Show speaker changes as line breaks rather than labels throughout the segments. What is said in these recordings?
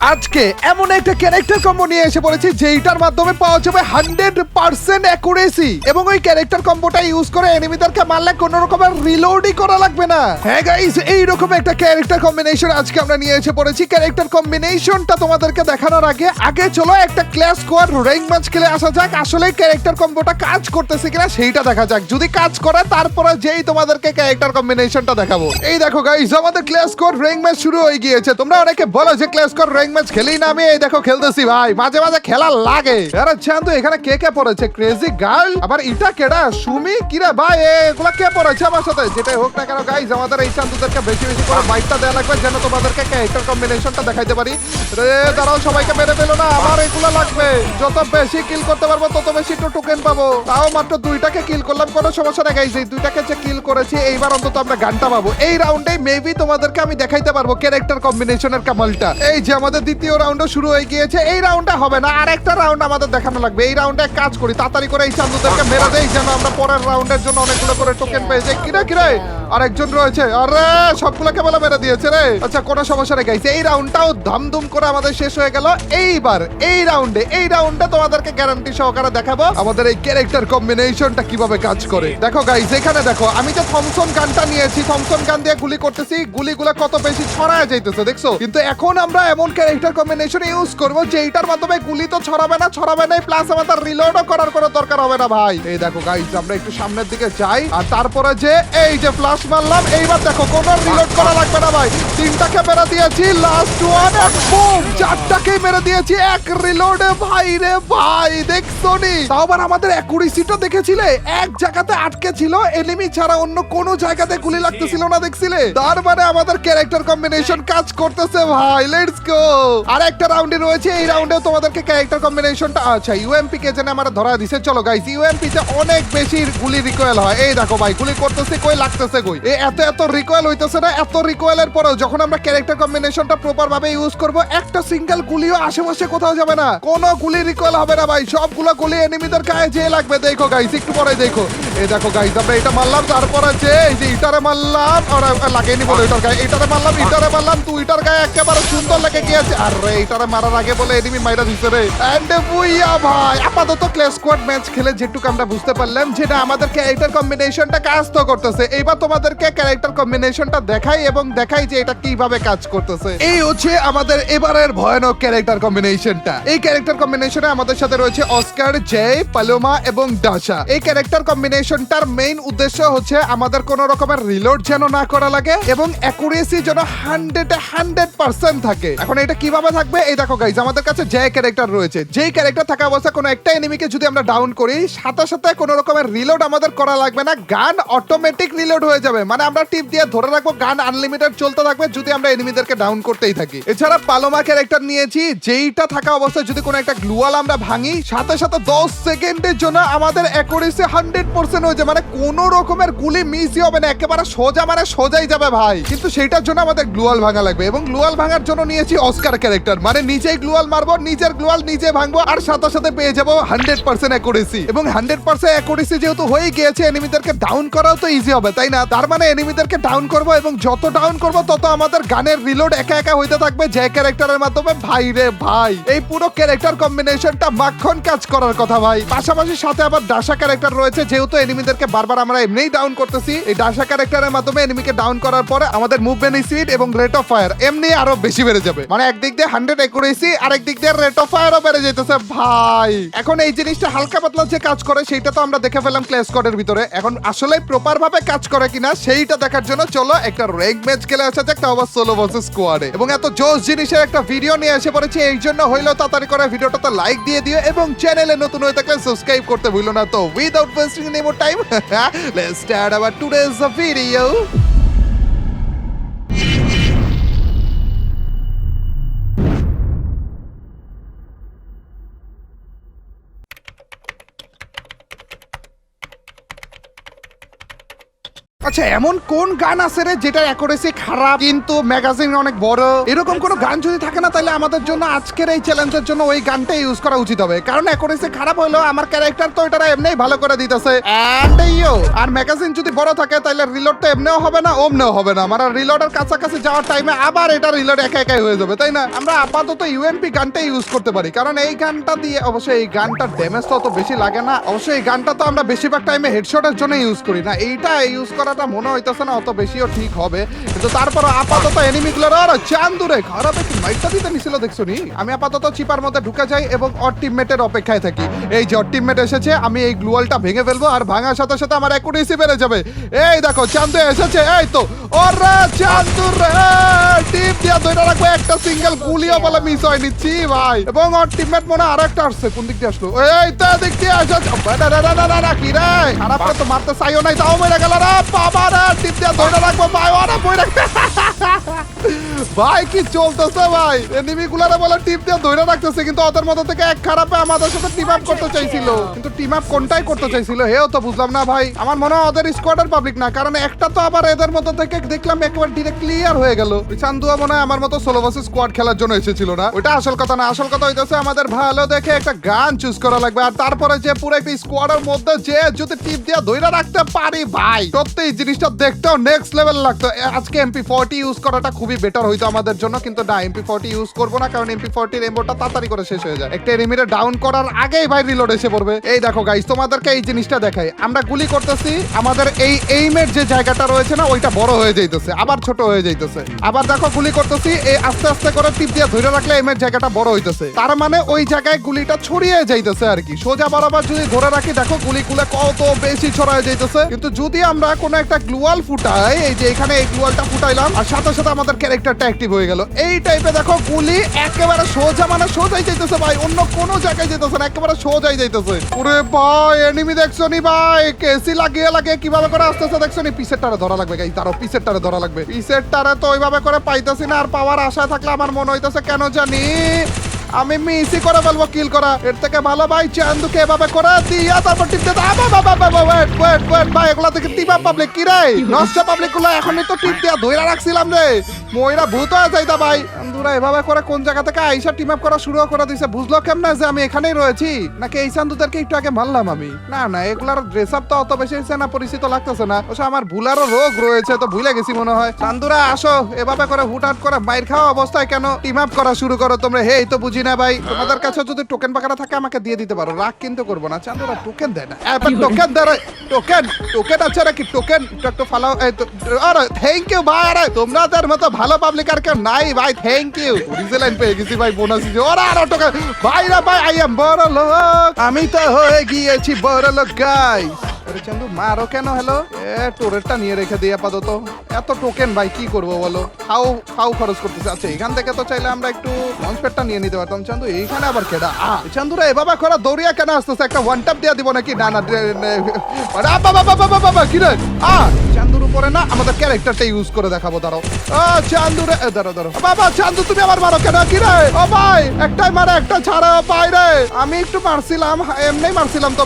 আজকে এমন একটা ক্যারেক্টার কম্বো নিয়ে এসে পড়েছি যেইটার মাধ্যমে পাওয়া যাবে 100% অ্যাকুরেসি এবং ওই ক্যারেক্টার কম্বোটা ইউজ করে এনিমিদেরকে মারলে কোনো রকমের রিলোডই করা লাগবে না। হ্যাঁ গাইস, এই রকম একটা ক্যারেক্টার কম্বিনেশন আজকে আমরা নিয়ে এসে পড়েছি। ক্যারেক্টার কম্বিনেশনটা তোমাদেরকে দেখানোর আগে চলো একটা ক্লাস স্কোয়াড র্যাঙ্ক ম্যাচ খেলে আসা যাক। আসলে ক্যারেক্টার কম্বোটা কাজ করতেছে কিনা সেইটা দেখা যাক। যদি কাজ করে তারপরে যেই তোমাদেরকে ক্যারেক্টার কম্বিনেশনটা দেখাবো। এই দেখো গাইস, আমাদের ক্লাস স্কোয়াড র্যাঙ্ক ম্যাচ শুরু হয়ে গিয়েছে। তোমরা অনেকে বলো যে ক্লাস স্কোয়াড র্যাঙ্ক ম্যাচ খেলি না, আমি এই দেখো খেলতেছি ভাই, মাঝে মাঝে খেলা লাগে। আরে চান্দু, এখানে কে কে পড়েছে? ক্রেজি গার্ল, আবার ইটা কেডা? সুমি, কিরে ভাই এগুলা কে পড়েছে আমার সাথে? যেটাই হোক না কেন গাইস, আমাদের এই চান্দুদেরকে বেশি বেশি করে বাইকটা দেওয়া লাগবে যেন তোমাদেরকে ক্যারেক্টার কম্বিনেশনটা দেখাইতে পারি। রে দাঁড়াও, সবাইকে মেরে ফেলো না, আমার এগুলো লাগবে। যত বেশি কিল করতে পারবো তত বেশি একটু টোকেন পাবো। তাও মাত্র দুইটাকে কিল করলাম, কোনো সমস্যা না গাইস। এই দুইটাকে যে কিল করেছি এইবার অন্তত আমরা গানটা পাবো। এই রাউন্ডে মেবি তোমাদেরকে আমি দেখাইতে পারবো ক্যারেক্টার কম্বিনেশনের কামালটা। এই যে আমাদের দ্বিতীয় রাউন্ডও শুরু হয়ে গিয়েছে। এই রাউন্ডে হবে না, আর একটা রাউন্ড আমাদের দেখানো লাগবে। এই রাউন্ডে কাজ করি, তাড়াতাড়ি করে এই চান্দুদেরকে মেরে দেই যেন আমরা পরের রাউন্ডের জন্য অনেকগুলো করে টোকেন পেয়ে যাই। কিরে কিরে, আরেকজন রয়েছে। আরে সবগুলোকে বলে মেরে দিয়েছে রে। আচ্ছা কোনো সমস্যা নেই গাইস, এই রাউন্ডটাও ধামধুম করে আমাদের শেষ হয়ে গেল। এইবার এই রাউন্ডে তোমাদেরকে গ্যারান্টি সহকারে দেখাবো আমাদের এই ক্যারেক্টার কম্বিনেশনটা কিভাবে কাজ করে। দেখো গাইস, এখানে দেখো আমি যে থমসন গানটা নিয়েছি, থমসন গান দিয়ে গুলি করতেছি, গুলিগুলো কত বেশি ছড়ায় যাইতেছে দেখছো। কিন্তু এখন আমরা এমন ক্যারেক্টার কম্বিনেশন ইউজ করবো যেটার মাধ্যমে গুলি তো ছড়াবে না প্লাস আমাদের রিলোডও করার কোনো দরকার হবে না ভাই। এই দেখো গাইস, আমরা একটু সামনের দিকে যাই আর তারপরে যে এই যে ফ্লাশ মারলাম, এইবার দেখো কোনো রিলোড করা লাগবে না ভাই। তিনটাকে মেরে দিয়েছি, লাস্ট ওয়ান, বুম, চারটাকেই মেরে দিয়েছি এক রিলোডে ভাই রে ভাই। দেখছো নি? তাও আবার আমাদের অ্যাকুরেসিটা দেখেছিলে? এক জায়গাতে আটকে ছিল, এনিমি ছাড়া অন্য কোনো জায়গাতে গুলি লাগতেছিল না, দেখছিলে? তার মানে আমাদের ক্যারেক্টার কম্বিনেশন কাজ করতেছে ভাই। Let's go. আর একটা রাউন্ডে রয়েছে, এই রাউন্ডে তোমাদেরকে ক্যারেক্টার কম্বিনেশনটা, আচ্ছা ইউএমপি কে যেন আমরা ধরা দিছে। চলো গাইস, ইউএমপি তে অনেক বেশি গুলি রিকয়েল হয়। এই দেখো ভাই, গুলি করতেছে কই, লাগতেছে কই। এত রিকয়েল হইতেছে না। এত রিকয়েলের পরেও যখন আমরা ক্যারেক্টার কম্বিনেশনটা প্রপার ভাবে ইউজ করব, একটা সিঙ্গেল গুলিও আশেপাশে কোথাও যাবে না, কোনো গুলি রিকয়েল হবে না ভাই। সবগুলো গুলি এনিমিদের গায়ে যেয়ে লাগবে। দেখো গাইস, একটু পরে দেখো। এই দেখো গাইস, আমরা এটা মারলাম, তারপরে যে এই যে ইটারে মারলাম, আর লাগেনি বলে এটার গায়ে, এটারে মারলাম, দুইটার গায়ে একেবারে সুন্দর লাগে গিয়েছে। আর রে এটারে মারার আগে বলে এনিমি মাইরা দিছে রে। এন্ড বুইয়া ভাই, আপাতত ক্লাস স্কোয়াড ম্যাচ খেলে যেটুকু আমরা বুঝতে পারলাম যেটা আমাদের ক্যারেক্টার কম্বিনেশনটা কাজ তো করতেছে। এবার তোমাদেরকে ক্যারেক্টার কম্বিনেশনটা দেখাই এবং দেখাই যে এটা কিভাবে কাজ করতেছে। এই হচ্ছে আমাদের এবারের ভয়ানক ক্যারেক্টার কম্বিনেশনটা। এই ক্যারেক্টার কম্বিনেশনে আমাদের সাথে রয়েছে অস্কার, জে, পালোমা এবং ডাসা। এই ক্যারেক্টার কম্বিনেশনটার মেইন উদ্দেশ্য হচ্ছে আমাদের কোনো রকমের রিলোড যেন না করা লাগে এবং অ্যাকুরেসি যেন 100% থাকে। এখন এটা কিভাবে থাকবে? এই দেখো গাইস, আমাদের কাছে যে ক্যারেক্টার রয়েছে, যেই ক্যারেক্টার থাকা অবস্থায় কোনো একটা এনিমিকে যদি আমরা ডাউন করি, সাথে সাথে কোনো রকমের রিলোড আমাদের করা লাগবে না, গান অটোমেটিক রিলোড হয়ে যাবে। মানে আমরা টিপ দিয়ে ধরে রাখবো, গান আনলিমিটেড চলতে থাকবে যদি আমরা এনিমিদেরকে ডাউন করতেই থাকি। এছাড়া পালোমা ক্যারেক্টার নিয়েছি, যেইটা থাকা অবস্থায় যদি কোনো একটা গ্লুয়াল আমরা ভাঙি, সাথে সাথে 10 সেকেন্ডের জন্য আমাদের অ্যাকুরেসি 100% হয়ে যায়। মানে কোনো রকমের গুলি মিসই হবে না, একেবারে সোজা মানে সোজাই যাবে ভাই। কিন্তু সেইটার জন্য আমাদের গ্লুয়াল ভাঙা লাগবে এবং গ্লুয়াল ভাঙার জন্য নিয়েছি অস্কার ক্যারেক্টার। মানে নিজেই গ্লুয়াল মারবো, নিজের গ্লুয়াল নিজে ভাঙবো, আর সাথে সাথে পেয়ে যাবো 100% অ্যাকুরেসি। এবং 100% অ্যাকুরেসি যেহেতু হয়ে গিয়েছে, এনিমিদেরকে ডাউন করাও তো ইজি হবে, তাই না? তার মানে এনিমিদেরকে ডাউন করবো এবং যত ডাউন করবো তত আমাদের গানের রিলোড একা একা হইতে থাকবে যে ক্যারেক্টারের মাধ্যমে। ভাই রে ভাই, এই পুরো ক্যারেক্টার কম্বিনেশনটা মাখন কাজ করার কথা ভাই। পাশাপাশি সাথে আবার ডাসা ক্যারেক্টার রয়েছে, যেহেতু এনিমিদেরকে বারবার আমরা এমনিই ডাউন করতেছি, এই ডাসা ক্যারেক্টারের মাধ্যমে এনিমিকে ডাউন করার পরে আমাদের মুভমেন্ট স্পিড এবং রেট অফ ফায়ার এমনি আরো বেশি বেড়ে যাবে। মানে একদিক দিয়ে 100 অ্যাকুরেসি, আরেক দিক দিয়ে রেট অফ ফায়ারও বেড়ে যেতেছে ভাই। এখন এই জিনিসটা হালকা পাতলা যে কাজ করে সেইটা তো আমরা দেখে ফেলাম ক্লাস স্কোয়াডের ভিতরে। এখন আসলে প্রপার ভাবে কাজ করে কিনা সেইটা দেখার জন্য চলো একটা র্যাঙ্ক ম্যাচ খেলে আসা যাক, তাও আবার সোলো ভার্সেস স্কোয়াডে। এবং এত জোস জিনিসের একটা ভিডিও নিয়ে এসে পড়েছি, এই জন্য হইলো তাড়াতাড়ি করে ভিডিওটাতে লাইক দিয়ে দিও এবং চ্যানেলে নতুন হয়ে থাকলে সাবস্ক্রাইব করতে ভুলো না। তো without wasting any more time, let's start our today's video. আচ্ছা এমন কোন গান আছে রে যেটা অ্যাকুরেসি খারাপ কিন্তু ম্যাগাজিন অনেক বড়? এরকম কোন গান যদি থাকে না তাহলে আমাদের জন্য আজকের এই চ্যালেঞ্জের জন্য ওই গানটা ইউজ করা উচিত হবে, কারণ অ্যাকুরেসি খারাপ হলো আমার ক্যারেক্টার তো এটা এমনিই ভালো করে দিতেছে। আর ম্যাগাজিন যদি বড় থাকে তাহলে রিলোডটা এমনিও হবে না ওমনিও হবে না, মানে রিলোডের কাছাকাছি যাওয়ার টাইমে আবার এটা রিলোড একা একাই হয়ে যাবে, তাই না? আমরা আপাতত ইউএমপি গানটা ইউজ করতে পারি, কারণ এই গানটা দিয়ে অবশ্যই এই গানটার ড্যামেজ তো অত বেশি লাগে না। অবশ্যই এই গানটা তো আমরা বেশিরভাগ টাইমে হেডশটের জন্য ইউজ করি না, এইটা ইউজ করাটা মনে হইতেছে না অত বেশিও ঠিক হবে, কিন্তু তারপর আপাতত এনিমিগুলোর আর চান্দুরে খারাপ একটু মাইটটা দিতে নিছিল দেখছো নি। আমি আপাতত চিপার মধ্যে ঢুকে যাই এবং ওর টিমমেটের অপেক্ষায় থাকি। এই যে ওর টিমমেট এসেছে, আমি এই গ্লুয়ালটা ভেঙে ফেলবো আর ভাঙার সাথে সাথে আমার অ্যাকুরেসি বেড়ে যাবে। এই দেখো চান্দু এসেছে, এই তো ওরা চান্দুর টিপ দিয়া ধরে রাখবো, একটা সিঙ্গেল গুলিও বলে মিস হয় নিচ্ছি ভাই। এবং ওর টিমমেট মনে আর একটা আসছে, কোন দিক দিয়ে আসলো? এই তো দিক দিয়ে আসছে। কি রে খারাপ তো মারতে চাইও নাই, তাও মেরে গেল রে বাবা রে। টিপ দিয়া ধরে রাখবো ভাই, ওরা বই রাখতে ভাই কি চলতেছে ভাই? এনিমি গুলারে বলে টিপ দিয়ে ধরে রাখতেছে, কিন্তু ওদের মধ্যে থেকে এক খারাপে আমাদের সাথে টিম আপ করতে চাইছিল, কিন্তু টিম আপ কোনটাই করতে চাইছিল হেও তো বুঝলাম না ভাই। আমার মনে হয় ওদের স্কোয়াডের পাবলিক না, কারণ একটা তো আবার এদের মধ্যে থেকে দেখলাম একবার ডিরেক্ট ক্লিয়ার হয়ে গেল। চান্দুয়া মনে হয় আমার মতো সোলো ভার্সেস স্কোয়াড খেলার জন্য এসেছিল না, ওটা আসল কথা না। আসল কথা হইতেছে আমাদের ভালো দেখে একটা গান চুজ করা লাগবে, আর তারপরে যে পুরো একটা স্কোয়াডের মধ্যে যে যদি টিপ দিয়ে ধরে রাখতে পারি ভাই, সত্যি এই জিনিসটা দেখতেও নেক্সট লেভেল লাগতো। আজকে MP40 ইউজ করাটা খুবই বেটার হইতো আমাদের জন্য, কিন্তু না MP40 ইউজ করবো না, কারণ MP40 রেমবোটা তাড়াতাড়ি করে শেষ হয়ে যায়। একটা এনিমিরে ডাউন করার আগেই ভাই রিলোড এসে পড়বে। এই দেখো গাইস তোমাদেরকে এই জিনিসটা দেখাই, আমরা গুলি করতেছি, আমাদের এই এইমের যে জায়গাটা রয়েছে না ওইটা বড় হয়ে যাইতেছে, আবার ছোট হয়ে যাইতেছে। আবার দেখো গুলি করতেছি, এই আস্তে আস্তে করে টিপ দিয়ে ধরে রাখলে এইমের জায়গাটা বড় হইতেছে, তার মানে ওই জায়গায় গুলিটা ছড়িয়ে যাইতেছে আর কি। সোজা বরাবর যদি ধরে রাখি দেখো গুলিগুলো কত বেশি ছড়ায় যাইতেছে, কিন্তু যদি আমরা কোনো একটা গ্লুয়াল ফুটাই, এই যে এখানে এই গ্লুয়ালটা ফুটাইলাম আর সাথে সাথে আমাদের ক্যারেক্টারটা অ্যাক্টিভ হয়ে গেল। এই টাইপে দেখো গুলি একেবারে সোজা, মানে সোজাই যাইতেছে ভাই, অন্য কোনো জায়গায় যাইতেছে না, একেবারে সোজাই যাইতেছে। ওরে ভাই এনিমি দেখছো নি ভাই, কেসি লাগিয়ে লাগিয়ে কিভাবে করে আসতেছে দেখছো নি। পিসের টারে ধরা লাগবে গাইস, তারও পিসের টারে ধরা লাগবে। পিসের টারে তো ওইভাবে করে পাইতেছি না, আর পাওয়ার আশায় থাকলে আমার মনে হইতেছে কেন জানি আমি মিসই করে ফেলবো কিল করা। এর থেকে ভালো ভাই চান্দুকে এভাবে করে দিয়া তারপর টিপতে ওয়েট ভাই, এগুলা থেকে টিপ আপ পাবলিক কি রে নষ্ট পাবলিক গুলো এখনই তো টিপ দিয়া ধইরা রাখছিলাম রে, মইরা ভূত হয়ে যাইতা ভাই। চান্দুরা এভাবে করে কোন জায়গা থেকে আইসা টিম আপ করা শুরু করে দিছে, বুঝলো কেমনে যে আমি এখানেই রয়েছি? নাকি এই চান্দুদেরকে একটু আগে মারলাম আমি? না না, এগুলার ড্রেস আপ তো অত বেশি চেনা পরিচিত লাগতেছে না, অবশ্য আমার ভুলারও রোগ রয়েছে তো ভুলে গেছি মনে হয়। চান্দুরা আসো, এভাবে করে হুটহাট করে মাইর খাওয়া অবস্থায় কেন টিম আপ করা শুরু করো তোমরা? হেই তো বুঝি না ভাই, তোমাদের কাছে যদি টোকেন পাকাটা থাকে আমাকে দিয়ে দিতে পারো, রাগ কিন্তু করবো না। চান্দুরা টোকেন দেয় না, টোকেন দেয়, টোকেন আছে নাকি? টোকেন একটু ফালাও। আরে থ্যাংক ইউ ভাই, আরে তোমাদের মতো ভালো পাবলিক আর কেউ নাই ভাই, থ্যাংক ইউ। রিজেলাইন পেয়ে গেছি ভাই, বোনাস দিছে। ওরা আরো টোকেন ভাই রে ভাই, আই এম বড় লোক, আমি তো হয়ে গিয়েছি বড় লোক গাইস। আরে চান্দু মারো কেন? হ্যালো টোরেটটা নিয়ে রেখে দিই আপাতত। এত টোকেন ভাই কি করবো বলো, ফাউ খরচ করতেছে। আচ্ছা এখান থেকে তো চাইলে আমরা একটু লঞ্চপ্যাডটা নিয়ে নিতে পারতাম। চান্দু এইখানে আবার কেডা? চান্দুরা এভাবে করা দৌড়িয়া কেন আসতেছে? একটা ওয়ান ট্যাপ দিয়ে দিব নাকি? না না বাবা কি রে? চান্দুর উপরে না আমাদের ক্যারেক্টারটা ইউজ করে দেখাবো, দাঁড়াও। চান্দুরে দাঁড়াও বাবা, চান্দু তুমি আবার মারো কেন? কি রে? ও ভাই একটাই মারে একটা ছাড়া পাই রে। আমি একটু মারছিলাম, এমনি মারছিলাম তো,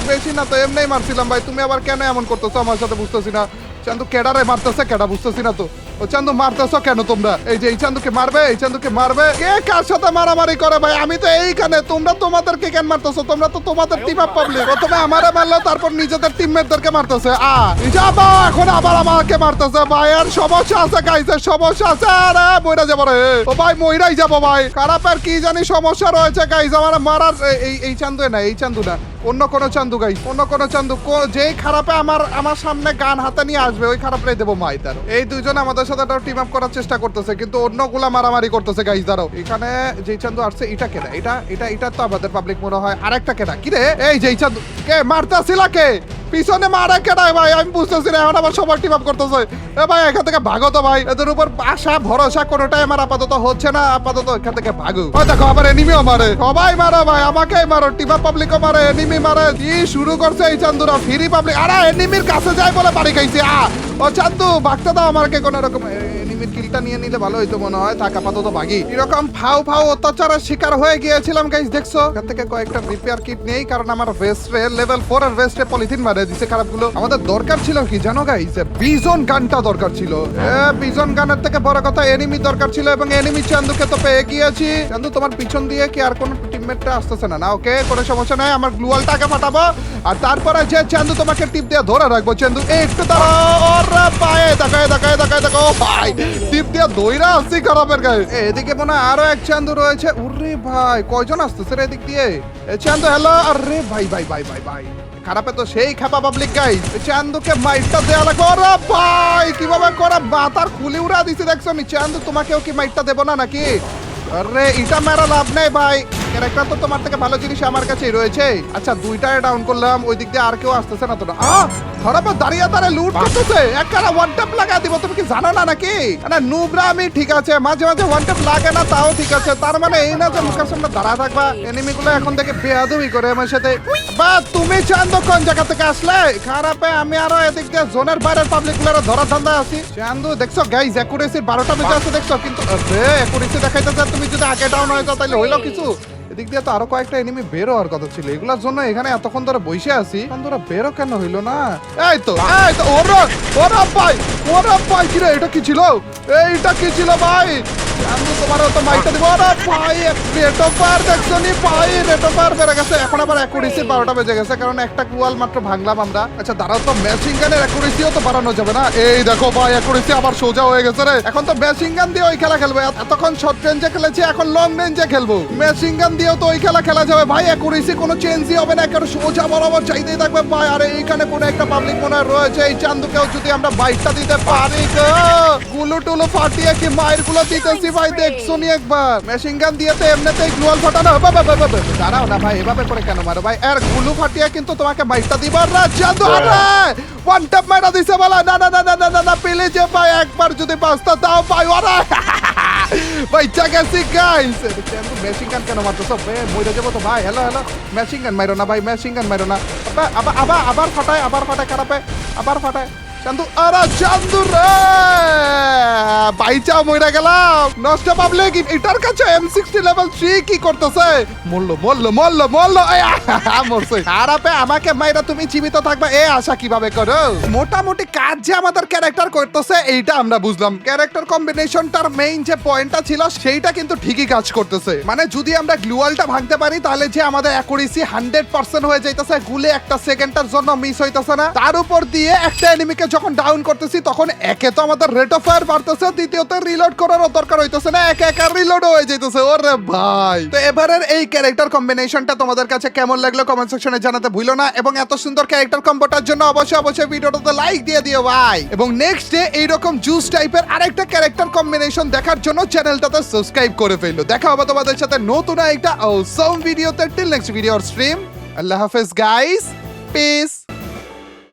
বেশি না তো, এমনি মারছিলাম ভাই। তুমি আবার কেন এমন করতেছো আমার সাথে বুঝতেছি না। চান্দু কেডারে মারতেছে, কেডা বুঝতেছি না তো। ও চান্দু মারতেছো কেন তোমরা? এই যে এই চান্দুকে মারবে, এই চান্দুকে মারবে, কে কার সাথে মারামারি করে ভাই? আমি তো এইখানে, তোমরা তোমাদেরকে কেন মারতেছো? তোমরা তো তোমাদের টিম আপ পাবলিক, প্রথমে আমারে মারলো তারপর নিজেদের টিমমেটদেরকে মারতেছে। যাবো এখন আবার আমাকে মারতেছে ভাই, আর সমস্যা আছে গাইসের, সমস্যা আছে। আরে মইরা যাবো রে, ও ভাই মইরাই যাবো ভাই। খারাপের কি জানি সমস্যা রয়েছে গাইস, আমার মারার এই চান্দু না, এই চান্দু না, অন্য কোনো চান্দু গাইস, অন্য কোনো চান্দু। যেই খারাপে আমার সামনে গান হাতে নিয়ে আসবে ওই খারাপটাই দেবো মাই। তার এই দুইজন আমাদের সাথে টিম আপ করার চেষ্টা করতেছে, কিন্তু অন্যগুলা মারামারি করতেছে গাইস। দাঁড়াও, এখানে যেই চান্দু আসছে এটা কেনা, এটা তো আমাদের পাবলিক মনে হয়। আরেকটা কেনা কি রে? এই যেই চান্দু কে মারতেছিল, কে পিছনে মারা কেডাই ভাই? আমি বুঝতেছি না, এখন আবার সবার টিম আপ করতেছে। এ ভাই এখান থেকে ভাগো তো ভাই, এদের উপর আশা ভরসা কোনোটাই আমার আপাতত হচ্ছে না, আপাতত এখান থেকে ভাগো। ওই দেখো আবার এনিমিও মারে, সবাই মারো ভাই, আমাকেই মারো, টিম আপ পাবলিকও মারে, এনিমি মারে। কি শুরু করছে এই চান্দুরা, ফ্রি পাবলিক। আরে এনিমির কাছে যাই বলে বাড়ি খাইছি। ও চান্দু ভাগতে দাও আমাকে কোন রকম। এনিমির কিলটা নিয়ে নিলে ভালো হইতো মনে হয়। থাক আপাতত ভাগি। এরকম ফাও ফাও অত্যাচারের শিকার হয়ে গিয়েছিলাম গাইস, দেখছো? এখান থেকে কয়েকটা রিপেয়ার কিট নেই, কারণ আমার ভেস্টে লেভেল 4 এর ভেস্টে পলিথিন মারে দিছে খারাপগুলো। আমাদের দরকার ছিল কি জানো গাইস? বিজন গানটা দরকার ছিল। বিজন গানের থেকে বড় কথা এনিমি দরকার ছিল, এবং এনিমি চান্দুকে তো পেয়ে গিয়েছি। চান্দু তোমার পিছন দিয়ে কি আর কোনো টিমমেটটা আসতেছে না? না, ওকে, কোনো সমস্যা নাই। আমার গ্লুয়ালটাকে ফাটাবো, আর তারপরে যে চান্দু তোমাকে টিপ দিয়ে ধরে রাখবো। চান্দু একটু দাঁড়াও। ওরে পায়ে দেখো ভাই, টিপ দিয়ে দইরা আসছি খারাপের গায়ে। এদিকে মনে হয় আরো এক চান্দু রয়েছে। ওরে ভাই, কয়জন আসতেছে রে এদিক দিয়ে? চান্দু হ্যালো। আরে ভাই ভাই ভাই ভাই ভাই, খারাপে তো সেই খাপা পাবলিক গাইস। চান্দুকে মাইটটা দেয়া লাগবে। ওরে ভাই, কিভাবে করে বাতার খুলি উড়া দিছি দেখছো? আমি চান্দু তোমাকেও কি মাইটটা দেবো না নাকি? আরে এটা মেরা লাভ নেই ভাই, ক্যারেক্টার তো তোমার থেকে ভালো জিনিস আমার কাছেই রয়েছে। আচ্ছা, দুইটায় ডাউন করলাম, ওই দিক দিয়ে আর কেউ আসতেছে না তো? খারাপ দাঁড়িয়ে দাঁড়িয়ে লুট করতেছে। একখানা ওয়ান ট্যাপ লাগা দিব, তুমি কি জানো না নাকি? না নুবরা আমি, ঠিক আছে, মাঝে মাঝে ওয়ান ট্যাপ লাগে না তাও ঠিক আছে, তার মানে এই না যে মুখের সামনে দাঁড়া থাকবা। এনিমিগুলো এখন থেকে বেয়াদবি করে আমার সাথে। বা তুমি চান্দু কোন জায়গা থেকে আসলে? খারাপে আমি আরো এদিক দিয়ে জোনের বাইরের পাবলিক গুলো ধরা ধান্দা আছি। চান্দু দেখছো গাইস, অ্যাকুরেসির 12টা বেজে আছে দেখছো? কিন্তু অ্যাকুরেসি দেখাইতেছে, তুমি যদি আগে ডাউন হয়ে যাও তাহলে হইলো কিছু? এদিক দিয়ে তো আরো কয়েকটা এনিমি বের হওয়ার কথা ছিল, এগুলোর জন্য এখানে এতক্ষণ ধরে বসে আছি। বন্ধুরা বেরো কেন হইলো না? এই তো ওরা ভাই, কি রে এটা কি ছিল? এইটা কি ছিল ভাই? আমি তোমারও তো মাইকটা দিব। ওরা ভাই, রেট অফ ফায়ার দেখছো নি ভাই? রেট অফ ফায়ার বেড়ে গেছে। এখন আবার অ্যাকুরেসির 12টা বেজে গেছে, কারণ একটা কুয়াল মাত্র ভাঙলাম আমরা। আচ্ছা দাঁড়াও তো, মেশিন গানের অ্যাকুরেসিও তো বাড়ানো যাবে না? এই দেখো ভাই, অ্যাকুরেসি আবার সোজা হয়ে গেছে রে। এখন তো মেশিন গান দিয়ে ওই খেলা খেলবো। এতক্ষণ শর্ট রেঞ্জে খেলেছি, এখন লং রেঞ্জে খেলবো। মেশিন গান দিয়েও তো ওই খেলা খেলা যাবে ভাই। অ্যাকুরেসি কোনো চেঞ্জই হবে না, একেবারে সোজা বরাবর চাইতেই থাকবে ভাই। আরে এইখানে কোনো একটা পাবলিক মনে হয় রয়েছে। এই চান্দুকেও যদি আমরা বাইকটা দিতে পারি, গুলো টুলো ফাটিয়ে কি মায়ের গুলো দিতেছি ভাই, দেখছো নি একবার? মেশিন গান দিয়ে তো এমনিতেই গ্লুয়াল ফাটানো। দাঁড়াও না ভাই, এভাবে করে কেন মারো ভাই? আর গুলো ফাটিয়ে কিন্তু তোমাকে বাইকটা দিবার না। চান্দু আরে ওয়ান ট্যাপ মারা দিছে বলা। না না না না না না, পেলে যে ভাই একবার যদি বাঁচতা তাও ভাই। ওরা ভাই জাগাসি গাইস, চান্দু মেশিন গান কেন মারতেছো? মরে যাবো তো ভাই। হ্যালো হ্যালো, মেশিন গান মারো না ভাই, মেশিন গান মারো না। আবার ফাটায় খারাপে, আবার ফাটায় চান্দু। আরে চান্দু রে, বাইচা মইরা গেলাম। নষ্ট পাবলিক এটার কাছে M60 লেভেল 3 কি করতেছে? মরলো মরছে। খারাপে আমাকে মাইরা তুমি জীবিত থাকবা এ আশা কিভাবে করো? মোটামুটি কাজ যে আমাদের ক্যারেক্টার করতেছে এইটা আমরা বুঝলাম। ক্যারেক্টার কম্বিনেশনটার মেইন যে পয়েন্টটা ছিল সেইটা কিন্তু ঠিকই কাজ করতেছে। মানে যদি আমরা গ্লুয়ালটা ভাঙতে পারি তাহলে যে আমাদের অ্যাকুরেসি 100% হয়ে যাইতেছে, গুলে একটা সেকেন্ডের জন্য মিস হইতেছে না। তার উপর দিয়ে একটা এনিমিকে যখন ডাউন করতেছি তখন একে তো আমাদের রেট অফ ফায়ার বাড়তেছে, দ্বিতীয়ত রিলোড করারও দরকার হইতেছে না, একা রিলোড হয়ে যাইতেছে। ওরে ভাই, তো এবারের এই ক্যারেক্টার কম্বিনেশনটা তোমাদের কাছে কেমন লাগলো কমেন্ট সেকশনে জানাতে ভুলো না, এবং এত সুন্দর ক্যারেক্টার কম্বোটার জন্য অবশ্যই ভিডিওটাতে লাইক দিয়ে দিও ভাই। এবং নেক্সট ডে এইরকম জুস টাইপের আরেকটা ক্যারেক্টার কম্বিনেশন দেখার জন্য চ্যানেলটাতে সাবস্ক্রাইব করে ফেলো। দেখা হবে তোমাদের সাথে নতুন একটা অসম ভিডিওতে। Till next video or stream, আল্লাহ হাফেজ গাইস, পিস।